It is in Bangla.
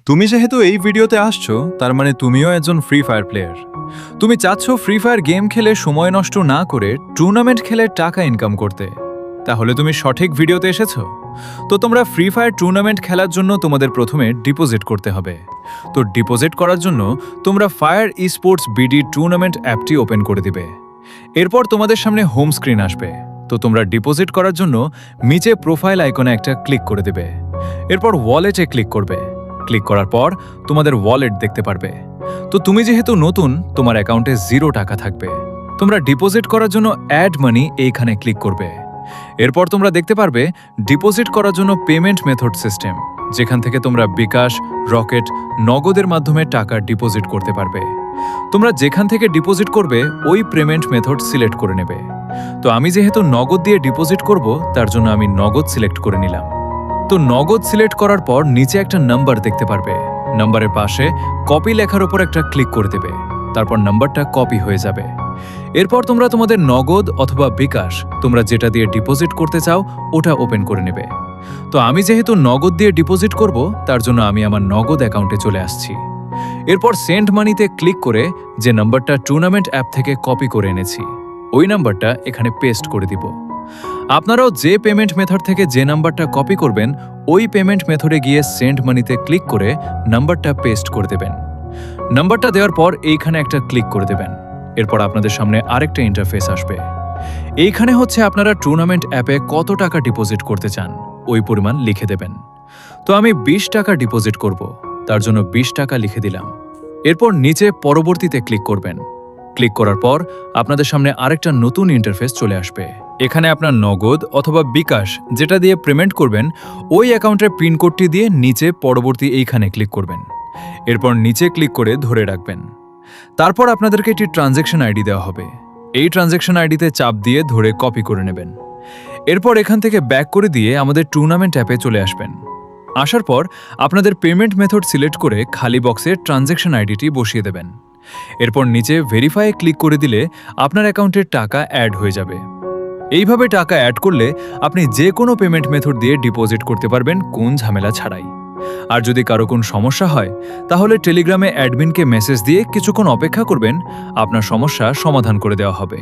তুমি যেহেতু এই ভিডিওতে আসছো তার মানে তুমিও একজন ফ্রি ফায়ার প্লেয়ার। তুমি চাচ্ছ ফ্রি ফায়ার গেম খেলে সময় নষ্ট না করে টুর্নামেন্ট খেলে টাকা ইনকাম করতে। তাহলে তুমি সঠিক ভিডিওতে এসেছো। তো তোমরা ফ্রি ফায়ার টুর্নামেন্ট খেলার জন্য তোমাদের প্রথমে ডিপোজিট করতে হবে। তো ডিপোজিট করার জন্য তোমরা ফায়ার স্পোর্টস বিডি টুর্নামেন্ট অ্যাপটি ওপেন করে দিবে। এরপর তোমাদের সামনে হোম স্ক্রিন আসবে। তো তোমরা ডিপোজিট করার জন্য নিচে প্রোফাইল আইকনে একটা ক্লিক করে দেবে। এরপর ওয়ালেটে ক্লিক করবে। ক্লিক করার পর তোমাদের ওয়ালেট দেখতে পারবে। তো তুমি যেহেতু নতুন, তোমার অ্যাকাউন্টে 0 টাকা থাকবে। তোমরা ডিপোজিট করার জন্য অ্যাড মানি এইখানে ক্লিক করবে। এরপর তোমরা দেখতে পারবে ডিপোজিট করার জন্য পেমেন্ট মেথড সিস্টেম, যেখান থেকে তোমরা বিকাশ, রকেট, নগদের মাধ্যমে টাকা ডিপোজিট করতে পারবে। তোমরা যেখান থেকে ডিপোজিট করবে ওই পেমেন্ট মেথড সিলেক্ট করে নেবে। তো আমি যেহেতু নগদ দিয়ে ডিপোজিট করব, তার জন্য আমি নগদ সিলেক্ট করে নিলাম। তো নগদ সিলেক্ট করার পর নিচে একটা নাম্বার দেখতে পারবে। নাম্বারের পাশে কপি লেখার উপর একটা ক্লিক করে দেবে। তারপর নাম্বারটা কপি হয়ে যাবে। এরপর তোমরা তোমাদের নগদ অথবা বিকাশ, তোমরা যেটা দিয়ে ডিপোজিট করতে চাও ওটা ওপেন করে নেবে। তো আমি যেহেতু নগদ দিয়ে ডিপোজিট করব, তার জন্য আমি আমার নগদ অ্যাকাউন্টে চলে আসছি। এরপর সেন্ড মানিতে ক্লিক করে যে নাম্বারটা টুর্নামেন্ট অ্যাপ থেকে কপি করে এনেছি ওই নাম্বারটা এখানে পেস্ট করে দিব। আপনারাও যে পেমেন্ট মেথড থেকে যে নাম্বারটা কপি করবেন ওই পেমেন্ট মেথডে গিয়ে সেন্ড মানিতে ক্লিক করে নাম্বারটা পেস্ট করে দেবেন। নাম্বারটা দেওয়ার পর এইখানে একটা ক্লিক করে দেবেন। এরপর আপনাদের সামনে আরেকটা ইন্টারফেস আসবে। এইখানে হচ্ছে আপনারা টুর্নামেন্ট অ্যাপে কত টাকা ডিপোজিট করতে চান ওই পরিমাণ লিখে দেবেন। তো আমি 20 টাকা ডিপোজিট করব, তার জন্য 20 টাকা লিখে দিলাম। এরপর নিচে পরবর্তীতে ক্লিক করবেন। ক্লিক করার পর আপনাদের সামনে আরেকটা নতুন ইন্টারফেস চলে আসবে। এখানে আপনার নগদ অথবা বিকাশ যেটা দিয়ে পেমেন্ট করবেন ওই অ্যাকাউন্টের পিন কোডটি দিয়ে নিচে পরবর্তী এইখানে ক্লিক করবেন। এরপর নিচে ক্লিক করে ধরে রাখবেন। তারপর আপনাদেরকে একটি ট্রানজ্যাকশন আইডি দেওয়া হবে। এই ট্রানজ্যাকশন আইডিতে চাপ দিয়ে ধরে কপি করে নেবেন। এরপর এখান থেকে ব্যাক করে দিয়ে আমাদের টুর্নামেন্ট অ্যাপে চলে আসবেন। আসার পর আপনাদের পেমেন্ট মেথড সিলেক্ট করে খালি বক্সে ট্রানজ্যাকশন আইডিটি বসিয়ে দেবেন। এরপর নিচে ভেরিফাই ক্লিক করে দিলে আপনার অ্যাকাউন্টের টাকা অ্যাড হয়ে যাবে। এইভাবে টাকা অ্যাড করলে আপনি যে কোনো পেমেন্ট মেথড দিয়ে ডিপোজিট করতে পারবেন কোন ঝামেলা ছাড়াই। আর যদি কারো কোনো সমস্যা হয় তাহলে টেলিগ্রামে অ্যাডমিনকে মেসেজ দিয়ে কিছুক্ষণ অপেক্ষা করবেন, আপনার সমস্যা সমাধান করে দেওয়া হবে।